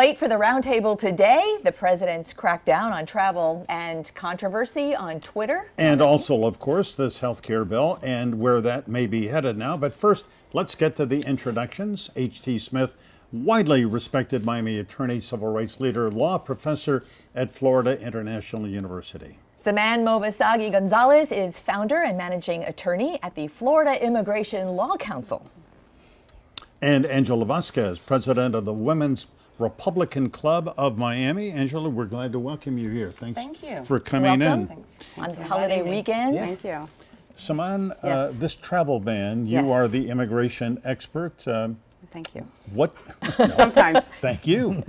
Late for the roundtable today, the president's crackdown on travel and controversy on Twitter. And also, of course, this health care bill and where that may be headed now. But first, let's get to the introductions. H.T. Smith, widely respected Miami attorney, civil rights leader, law professor at Florida International University. Saman Movasagi Gonzalez is founder and managing attorney at the Florida Immigration Law Council. And Angela Vasquez, president of the Women's Republican Club of Miami. Angela, we're glad to welcome you here. Thank you for coming in. Thanks on this holiday weekend. Yes. Thank you. Saman, Yes. This travel ban, you Yes. are the immigration expert. Thank you. What? Sometimes. Thank you.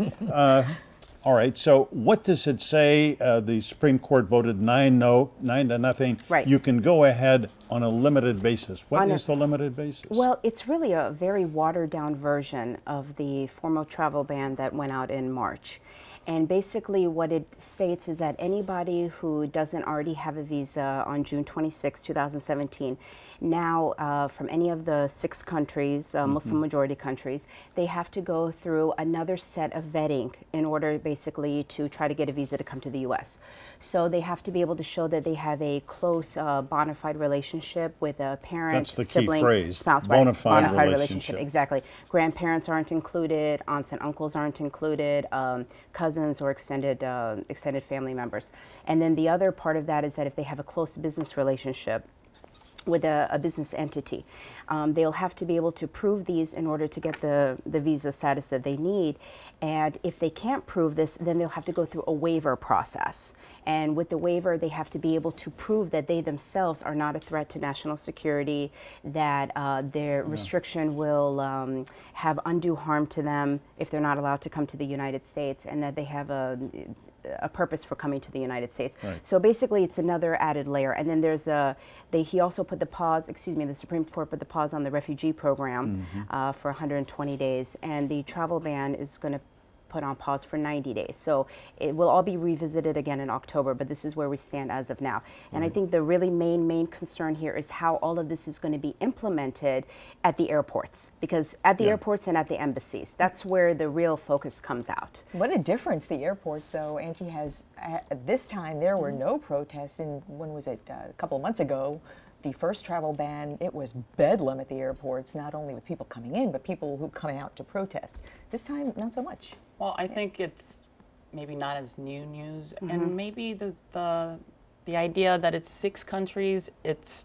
All right, so what does it say? The Supreme Court voted 9-0. Right. You can go ahead on a limited basis. What is the limited basis? Well, it's really a very watered down version of the formal travel ban that went out in March. And basically what it states is that anybody who doesn't already have a visa on June 26, 2017, now from any of the 6 countries, Muslim majority countries, they have to go through another set of vetting in order basically to try to get a visa to come to the U.S. So they have to be able to show that they have a close bona fide relationship with a parent, That's the sibling, key phrase, spouse, bona right? fide Bona fide relationship. Exactly. Grandparents aren't included, aunts and uncles aren't included, cousins or extended family members. And then the other part of that is that if they have a close business relationship with a business entity, they'll have to be able to prove these in order to get the visa status that they need. And if they can't prove this, then they'll have to go through a waiver process. And with the waiver, they have to be able to prove that they themselves are not a threat to national security, that their restriction will have undue harm to them if they're not allowed to come to the United States, and that they have a purpose for coming to the United States. Right. So basically it's another added layer. And then there's he also put the pause, the Supreme Court put the pause on the refugee program for 120 days. And the travel ban is going to put on pause for 90 days. So it will all be revisited again in October, but this is where we stand as of now. And I think the really main concern here is how all of this is going to be implemented at the airports, because at the airports and at the embassies, that's where the real focus comes out. What a difference the airports, though. Angie has, at this time, there were no protests, and when was it, a couple of months ago, the first travel ban, it was bedlam at the airports, not only with people coming in, but people who come out to protest. This time, not so much. Well, I think it's maybe not as new news, and maybe the idea that it's 6 countries, it's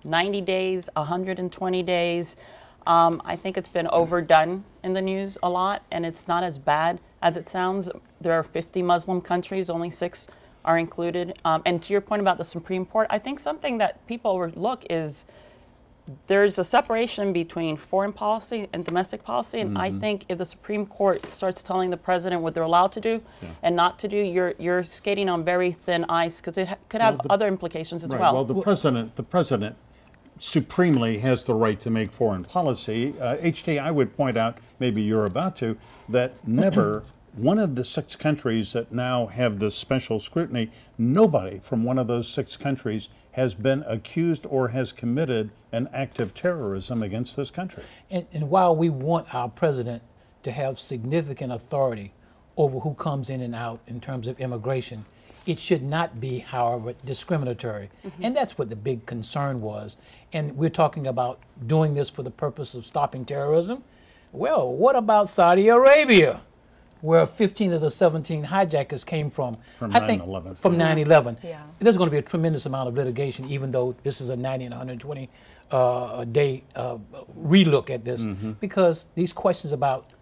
90 days, 120 days. I think it's been overdone in the news a lot, and it's not as bad as it sounds. There are 50 Muslim countries, only 6 are included. And to your point about the Supreme Court, I think something that people overlook is there's a separation between foreign policy and domestic policy, and I think if the Supreme Court starts telling the president what they're allowed to do and not to do, you're skating on very thin ice, because it could have other implications as well. Well, the president supremely has the right to make foreign policy. HT, I would point out, maybe you're about to, that never one of the 6 countries that now have this special scrutiny, nobody from one of those 6 countries has been accused or has committed an act of terrorism against this country. And while we want our president to have significant authority over who comes in and out in terms of immigration, it should not be, however, discriminatory. And that's what the big concern was. And we're talking about doing this for the purpose of stopping terrorism. Well, what about Saudi Arabia, where 15 of the 17 hijackers came from? From I think 9/11. from 9/11. Yeah. There's going to be a tremendous amount of litigation, even though this is a 90 and 120 day relook at this, because these questions about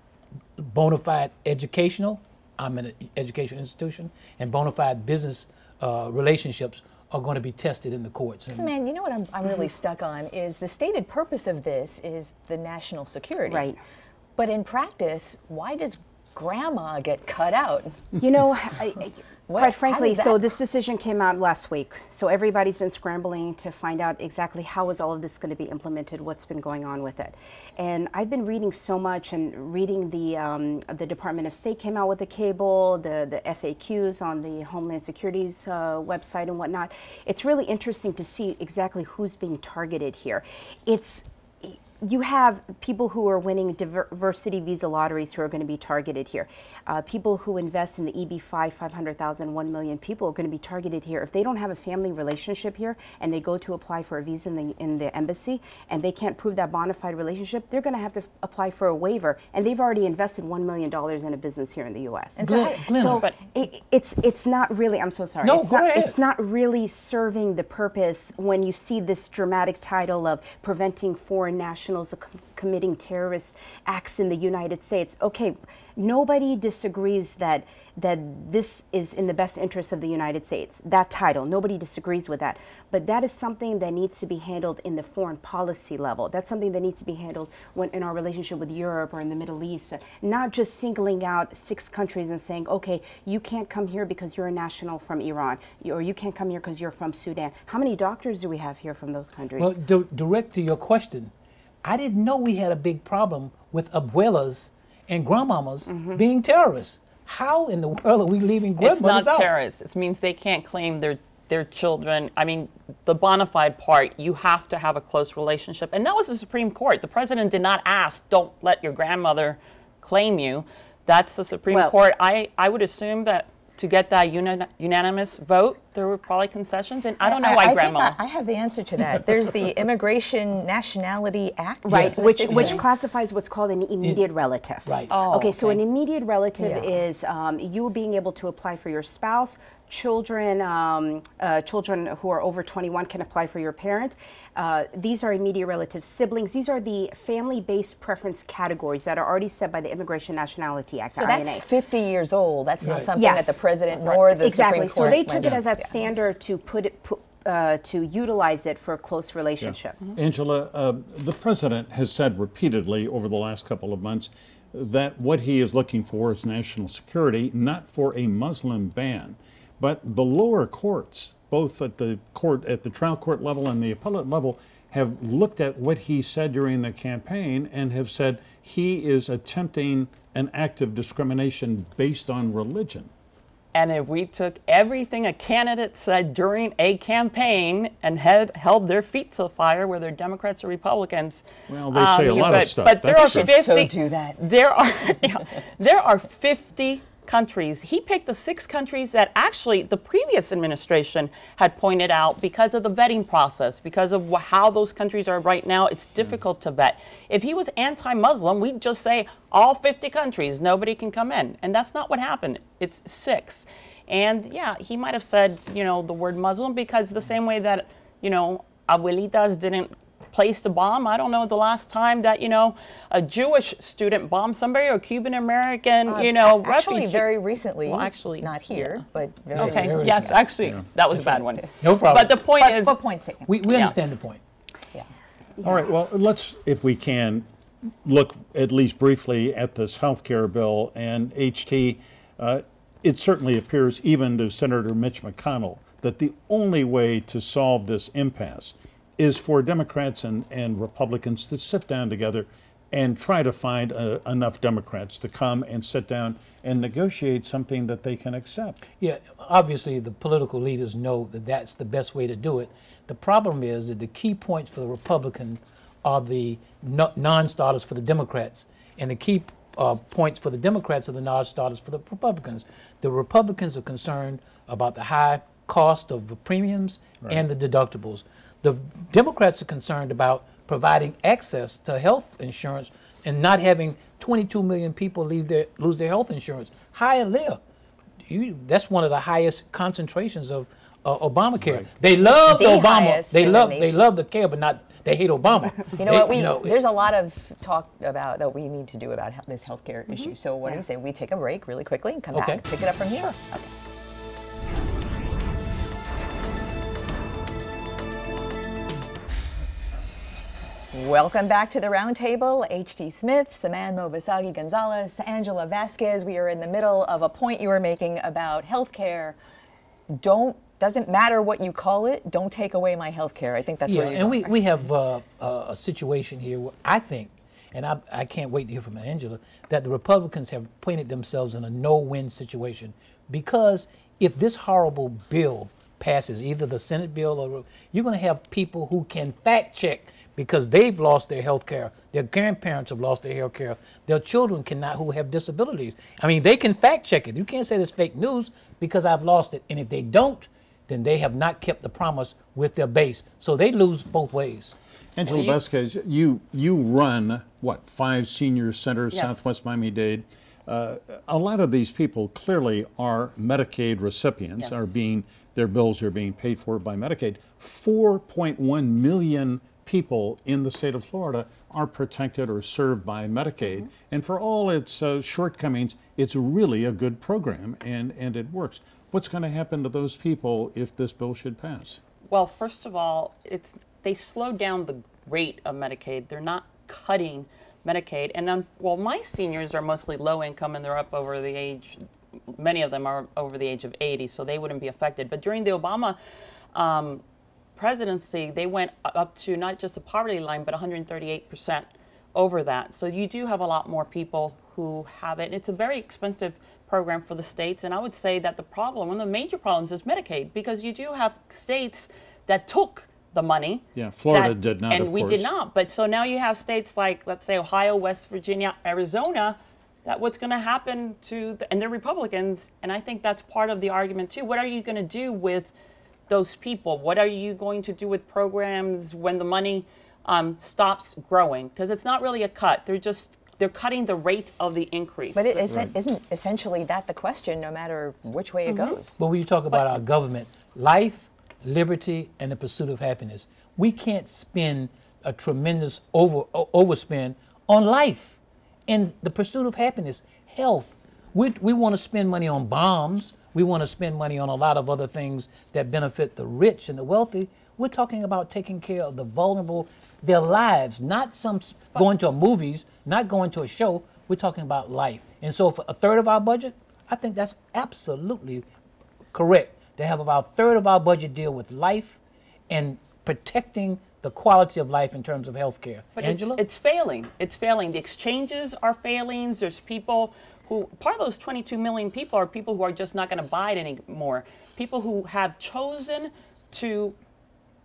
bona fide educational, I'm in an educational institution, and bona fide business relationships are going to be tested in the courts. So, man, you know what I'm really stuck on is the stated purpose of this is the national security. Right. But in practice, why does grandma get cut out? You know, quite How frankly, does so that- this decision came out last week. So everybody's been scrambling to find out exactly how is all of this going to be implemented, what's been going on with it. And I've been reading so much, and reading the Department of State came out with a cable, the FAQs on the Homeland Security's website and whatnot. It's really interesting to see exactly who's being targeted here. you have people who are winning diversity visa lotteries who are going to be targeted here. People who invest in the EB-5, 500,000, 1 million people are going to be targeted here. If they don't have a family relationship here and they go to apply for a visa in the embassy and they can't prove that bona fide relationship, they're going to have to apply for a waiver. And they've already invested $1 million in a business here in the U.S. And So it's not really, I'm so sorry. No, go ahead. It's not really serving the purpose when you see this dramatic title of preventing foreign nationals committing terrorist acts in the United States. Okay, nobody disagrees that this is in the best interest of the United States, that title. Nobody disagrees with that. But that is something that needs to be handled in the foreign policy level. That's something that needs to be handled in our relationship with Europe or in the Middle East, not just singling out 6 countries and saying, okay, you can't come here because you're a national from Iran, or you can't come here because you're from Sudan. How many doctors do we have here from those countries? Well, direct to your question, I didn't know we had a big problem with abuelas and grandmamas being terrorists. How in the world are we leaving grandmothers It's out? not terrorists. It means they can't claim their children. I mean, the bona fide part, you have to have a close relationship. And that was the Supreme Court. The president did not ask, don't let your grandmother claim you. That's the Supreme Court. I would assume that to get that unanimous vote, there were probably concessions. And I don't know why grandma. I have the answer to that. There's the Immigration Nationality Act. Right, Yes. which classifies what's called an immediate relative. Right. Oh, okay, so an immediate relative Yeah. is you being able to apply for your spouse. Children who are over 21 can apply for your parent. These are immediate relatives, siblings. These are the family-based preference categories that are already set by the Immigration Nationality Act. So the that's INA. 50 years old. That's not Right. something Yes. that the president nor the Exactly. Supreme So Court they took went it to. as that Yeah. standard to to utilize it for a close relationship. Angela, the president has said repeatedly over the last couple of months that what he is looking for is national security, not for a Muslim ban. But the lower courts, both at the trial court level and the appellate level, have looked at what he said during the campaign and have said he is attempting an act of discrimination based on religion. And if we took everything a candidate said during a campaign and held their feet to the fire, whether Democrats or Republicans. Well, they say a lot of stuff. But there are That's true. 50. So do that. There are 50 countries. He picked the 6 countries that actually the previous administration had pointed out because of the vetting process, because of how those countries are right now. It's difficult to vet. If he was anti-Muslim, we'd just say all 50 countries, nobody can come in. And that's not what happened. It's 6. And yeah, he might have said, the word Muslim because the same way that, abuelitas didn't place the bomb. I don't know the last time that, a Jewish student bombed somebody or Cuban American, Actually, refugee. very recently. Well, actually, not here, yeah. but very Okay, recently. yes, actually, that was a bad one. No problem. But the point is, But point taken. We understand the point. Yeah. All right, well, let's, if we can, look at least briefly at this health care bill. And HT, it certainly appears even to Senator Mitch McConnell that the only way to solve this impasse is for Democrats and Republicans to sit down together and try to find enough Democrats to come and sit down and negotiate something that they can accept. Yeah, obviously the political leaders know that that's the best way to do it. The problem is that the key points for the Republicans are the non-starters for the Democrats, and the key points for the Democrats are the non-starters for the Republicans. The Republicans are concerned about the high cost of the premiums and the deductibles. The Democrats are concerned about providing access to health insurance and not having 22 million people lose their health insurance. Higher there. That's one of the highest concentrations of Obamacare. Right. They love The Obama. highest They in the love nation. the care, but they hate Obama. You know what? There's a lot of talk about that we need to do about this healthcare issue. So what do you say? We take a break really quickly and come Okay. back, pick it up from here. Okay. Welcome back to the roundtable. H.T. Smith, Saman Movasagi Gonzalez, Angela Vasquez. We are in the middle of a point you were making about healthcare. Doesn't matter what you call it. Don't take away my healthcare. I think that's where you're and going, we have a situation here where I think, and I can't wait to hear from Angela, that the Republicans have painted themselves in a no-win situation, because if this horrible bill passes, either the Senate bill or you're going to have people who can fact check because they've lost their health care. Their grandparents have lost their health care. Their children cannot, who have disabilities. I mean, they can fact check it. You can't say it's fake news because I've lost it. And if they don't, then they have not kept the promise with their base. So they lose both ways. Angela Vasquez, you run, what, 5 senior centers, Yes. Southwest Miami-Dade. A lot of these people clearly are Medicaid recipients, Yes. their bills are being paid for by Medicaid. 4.1 million people in the state of Florida are protected or served by Medicaid. And for all its shortcomings, it's really a good program and it works. What's going to happen to those people if this bill should pass? Well, first of all, they slowed down the rate of Medicaid. They're not cutting Medicaid. And well, my seniors are mostly low income and they're up over the age, many of them are over the age of 80, so they wouldn't be affected. But during the Obama presidency, they went up to not just the poverty line, but 138% over that. So you do have a lot more people who have it. It's a very expensive program for the states. And I would say that one of the major problems is Medicaid, because you do have states that took the money. Yeah, Florida did not, and of we course. did not. But so now you have states like, let's say, Ohio, West Virginia, Arizona, that what's going to happen to, and they're Republicans, and I think that's part of the argument too. What are you going to do with those people? What are you going to do with programs when the money stops growing? Because it's not really a cut. They're cutting the rate of the increase. But isn't essentially that the question, no matter which way it goes? But when you talk about our government, life, liberty, and the pursuit of happiness, we can't spend a tremendous overspend on life and the pursuit of happiness, health. We want to spend money on bombs. We want to spend money on a lot of other things that benefit the rich and the wealthy. We're talking about taking care of the vulnerable, their lives, not going to movies, not going to a show. We're talking about life. And so for a third of our budget, I think that's absolutely correct to have about a third of our budget deal with life and protecting the quality of life in terms of health care. But Angela? it's failing. It's failing. The exchanges are failing. There's people who, part of those 22 million people are people who are just not going to buy it anymore. People who have chosen to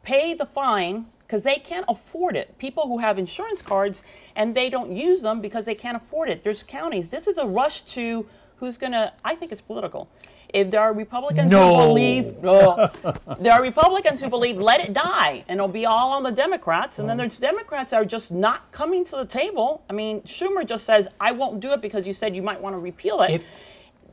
pay the fine because they can't afford it. People who have insurance cards and they don't use them because they can't afford it. There's counties. This is a rush to who's going to, I think it's political. If there are Republicans who believe, there are Republicans who believe let it die and it'll be all on the Democrats. And then there's Democrats that are just not coming to the table. I mean, Schumer just says, I won't do it because you said you might want to repeal it.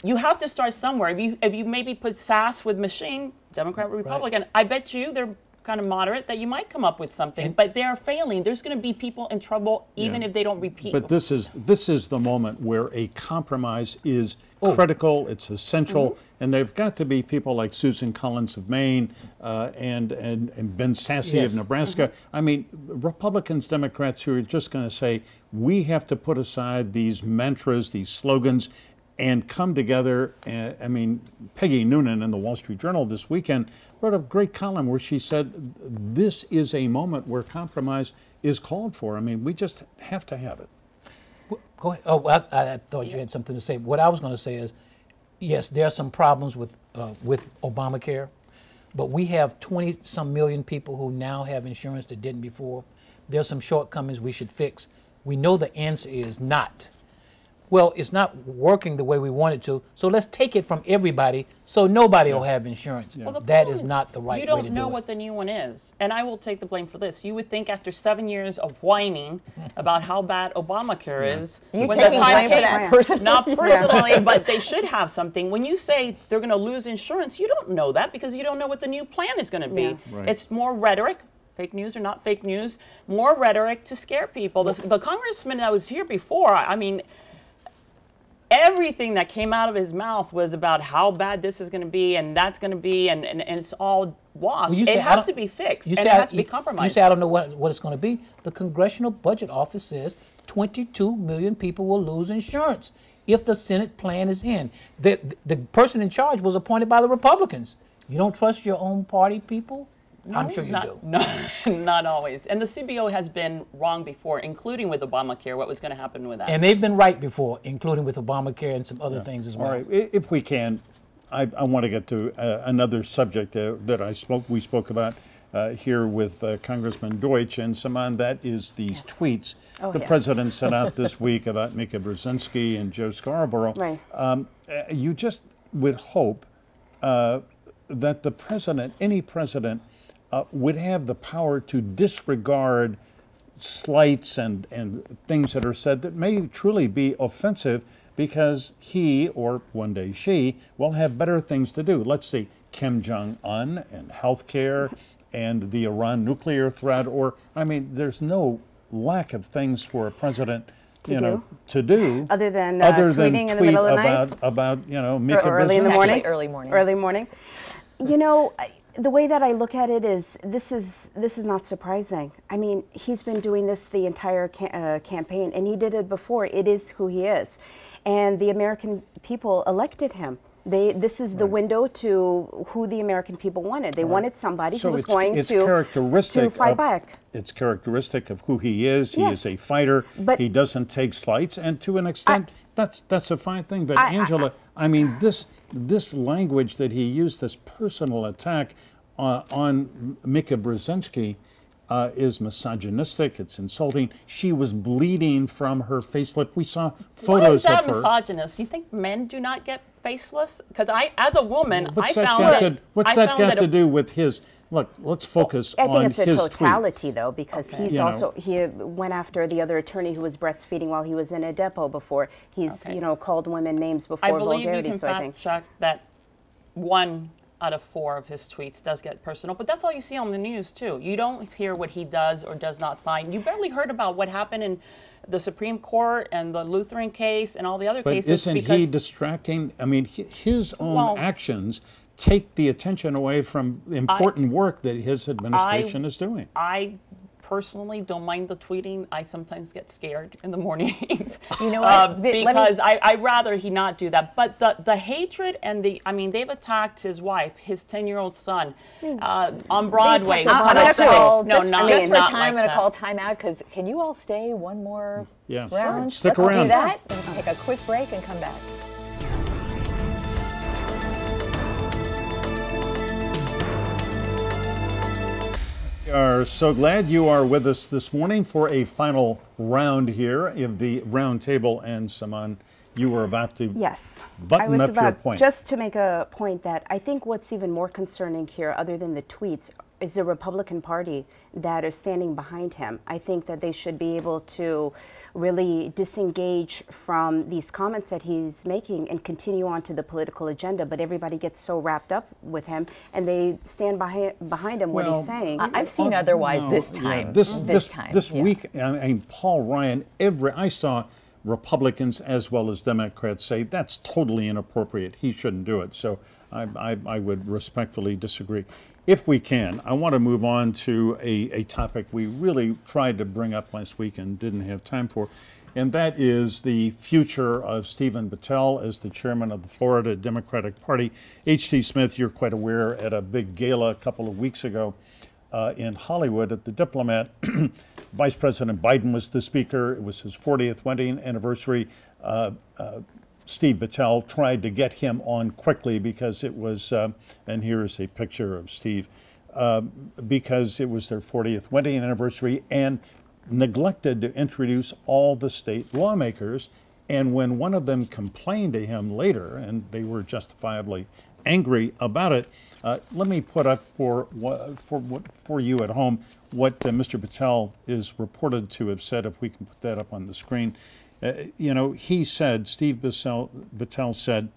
You have to start somewhere. If you maybe put SAS with machine, Democrat or Republican, Right. I bet you they're kind of moderate that you might come up with something, but they're failing. There's going to be people in trouble even if they don't repeat. But this is the moment where a compromise is critical, it's essential, and there've got to be people like Susan Collins of Maine and Ben Sasse Yes. of Nebraska. I mean, Republicans, Democrats who are just going to say, we have to put aside these mantras, these slogans, and come together. I mean, Peggy Noonan in the Wall Street Journal this weekend wrote a great column where she said, this is a moment where compromise is called for. I mean, we just have to have it. Go ahead. Oh, I thought you had something to say. What I was going to say is, yes, there are some problems with Obamacare, but we have 20-some million people who now have insurance that didn't before. There's some shortcomings we should fix. We know the answer is not. Well, it's not working the way we want it to, so let's take it from everybody so nobody will have insurance. Well, the That problem is not the right way You to do don't know it. what the new one is. And I will take the blame for this. You would think after 7 years of whining about how bad Obamacare is. You when taking the time blame for came- that personally? Not personally, but they should have something. When you say they're going to lose insurance, you don't know that because you don't know what the new plan is going to be. Yeah. Right. It's more rhetoric. Fake news or not fake news, more rhetoric to scare people. The congressman that was here before, I mean, everything that came out of his mouth was about how bad this is going to be and that's going to be, and it's all washed. Well, you say, it I has don't- to be fixed, you and say it I- has to be you- compromised. You say I don't know what it's going to be. The Congressional Budget Office says 22 million people will lose insurance if the Senate plan is in. The person in charge was appointed by the Republicans. You don't trust your own party people? I'm sure you do. Not always. And the CBO has been wrong before, including with Obamacare, what was going to happen with that. And they've been right before, including with Obamacare and some other things as well. All right, if we can, I want to get to another subject that we spoke about. here with Congressman Deutsch, and Saman, that is these tweets the yes. president sent out this week about Mika Brzezinski and Joe Scarborough. Right. You just would hope that the president, any president, would have the power to disregard slights and things that are said that may truly be offensive, because he, or one day she, will have better things to do. Let's see, Kim Jong-un and healthcare and the Iran nuclear threat, or, I mean, there's no lack of things for a president to do Other than tweet tweeting in the middle of the night? about Mika Early in the Brzezinski. morning? Actually, early morning. Early morning. You know, the way that I look at it is this is not surprising. I mean, he's been doing this the entire campaign, and he did it before. It is who he is, and the American people elected him. This is the window to who the American people wanted. They wanted somebody who was going to fight back. It's characteristic of who he is. He Yes. is a fighter. But he doesn't take slights, and to an extent, that's a fine thing. But Angela, I mean, this language that he used, this personal attack on Mika Brzezinski, is misogynistic. It's insulting. She was bleeding from her faceless. We saw photos Why is that of her. misogynist? You think men do not get faceless? Because as a woman, What's I that found got that. to, what's that got to do with his? Look, let's focus I on think it's his a totality, though, because Okay. he's You know. also he went after the other attorney who was breastfeeding while he was in a depot before. He's called women names before I believe you vulgarity. can So I think fact check that 1 out of 4 of his tweets does get personal, but that's all you see on the news too. You don't hear what he does or does not sign. You barely heard about what happened in the Supreme Court and the Lutheran case and all the other But cases. isn't because he distracting? I mean, his own Well, actions take the attention away from important work that his administration is doing. I personally don't mind the tweeting. I sometimes get scared in the mornings. You know what? Because I rather he not do that. But the hatred and they've attacked his wife, his 10-year-old son, on Broadway. attacked I'm going to call, No, just, not- just for not time, like I'm going to that. call time out, because can you all stay one more Yeah, sure. round? Stick Let's around. do that and take a quick break and come back. We are so glad you are with us this morning for a final round here of the round table. And Saman, you were about to yes, button I was up your about point. just to make a point that I think what's even more concerning here, other than the tweets, is the Republican Party that are standing behind him. I think that they should be able to really disengage from these comments that he's making and continue on to the political agenda. But everybody gets so wrapped up with him, and they stand behind him what Well, he's saying. I've seen otherwise No, this yeah, time. this time. This yeah. week, I mean, Paul Ryan, I saw Republicans as well as Democrats say that's totally inappropriate. He shouldn't do it. So I would respectfully disagree. If we can, I want to move on to a topic we really tried to bring up last week and didn't have time for, and that is the future of Stephen Battelle as the chairman of the Florida Democratic Party. H.T. Smith, you're quite aware, at a big gala a couple of weeks ago in Hollywood at the Diplomat, Vice President Biden was the speaker. It was his 40th wedding anniversary. Steve Battelle tried to get him on quickly because it was, and here's a picture of Steve, because it was their 40th wedding anniversary, and neglected to introduce all the state lawmakers. And when one of them complained to him later, and they were justifiably angry about it, let me put up for you at home what Mr. Battelle is reported to have said, if we can put that up on the screen. He said, Steve Battelle said,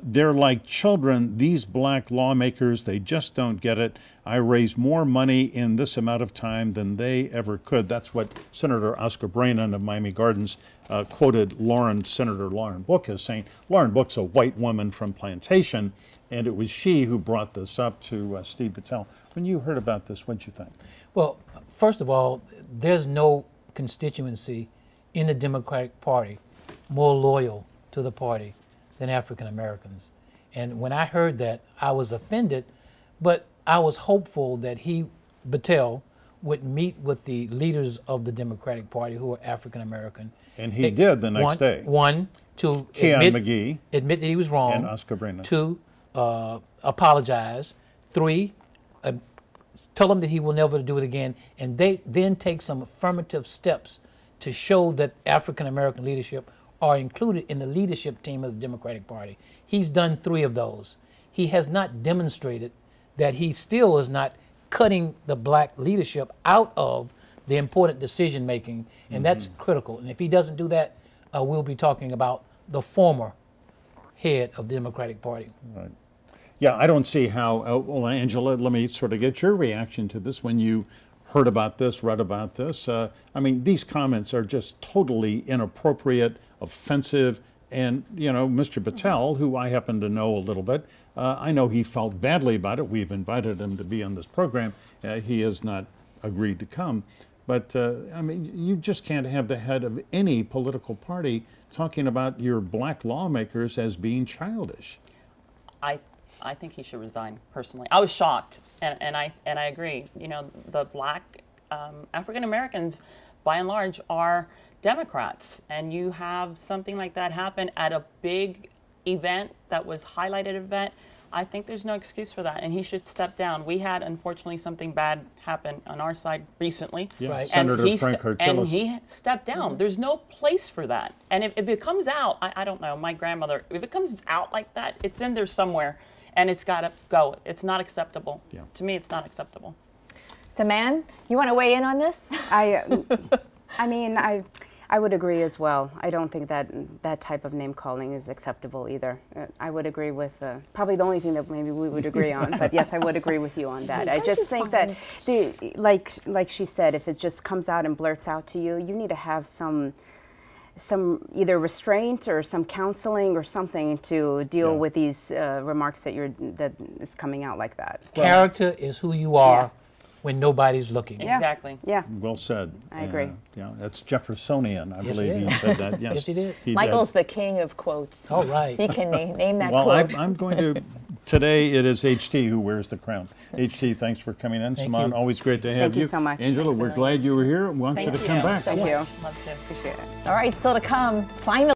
they're like children, these black lawmakers, they just don't get it. I raised more money in this amount of time than they ever could. That's what Senator Oscar Brannon of Miami Gardens quoted Senator Lauren Book as saying. Lauren Book's a white woman from Plantation, and it was she who brought this up to Steve Battelle. When you heard about this, what'd you think? Well, first of all, there's no constituency in the Democratic Party more loyal to the party than African Americans. And when I heard that, I was offended, but I was hopeful that Battelle, would meet with the leaders of the Democratic Party who are African American. And he did the next day. One, to Keon McGee admit that he was wrong. and Oscar Brannon. 2, apologize. 3, tell him that he will never do it again, and they then take some affirmative steps to show that African American leadership are included in the leadership team of the Democratic Party. He's done 3 of those. He has not demonstrated that he still is not cutting the black leadership out of the important decision making, and that's critical. And if he doesn't do that, we'll be talking about the former head of the Democratic Party. Right. Yeah, I don't see how, well, Angela, let me sort of get your reaction to this when you heard about this, read about this. I mean, these comments are just totally inappropriate, offensive, and, you know, Mr. Patel, who I happen to know a little bit, I know he felt badly about it. We've invited him to be on this program. He has not agreed to come. But, I mean, you just can't have the head of any political party talking about your black lawmakers as being childish. I think he should resign personally. I was shocked, and I agree. You know, the black African Americans, by and large, are Democrats, and you have something like that happen at a big event that was highlighted event. I think there's no excuse for that, and he should step down. We had, unfortunately, something bad happen on our side recently. Yeah, Right. Senator Frank Hartillis. And he stepped down. There's no place for that. And if it comes out, I don't know, my grandmother, if it comes out like that, it's in there somewhere, and it's got to go. It's not acceptable. Yeah. To me, it's not acceptable. Saman, you want to weigh in on this? I mean, I would agree as well. I don't think that that type of name calling is acceptable either. I would agree with probably the only thing that maybe we would agree on. But yes, I would agree with you on that. I just think that like she said, if it just comes out and blurts out to you, you need to have some either restraint or some counseling or something to deal with these remarks that is coming out like that. Character is who you are when nobody's looking. Yeah. Exactly. Yeah. Well said. I agree. Yeah, that's Jeffersonian, I Yes, believe he he is. said that. Yes, Yes, he did. Michael's the king of quotes. All right. He can name that Well, quote. I'm going to, today it is HT who wears the crown. HT, thanks for coming in. Thank Saman, you. always great to have Thank you so much. Angela, Thanks a we're million. glad you were here. We want you to Thank come you back. so Thank you. much. Love to. Appreciate it. All right, still to come. Final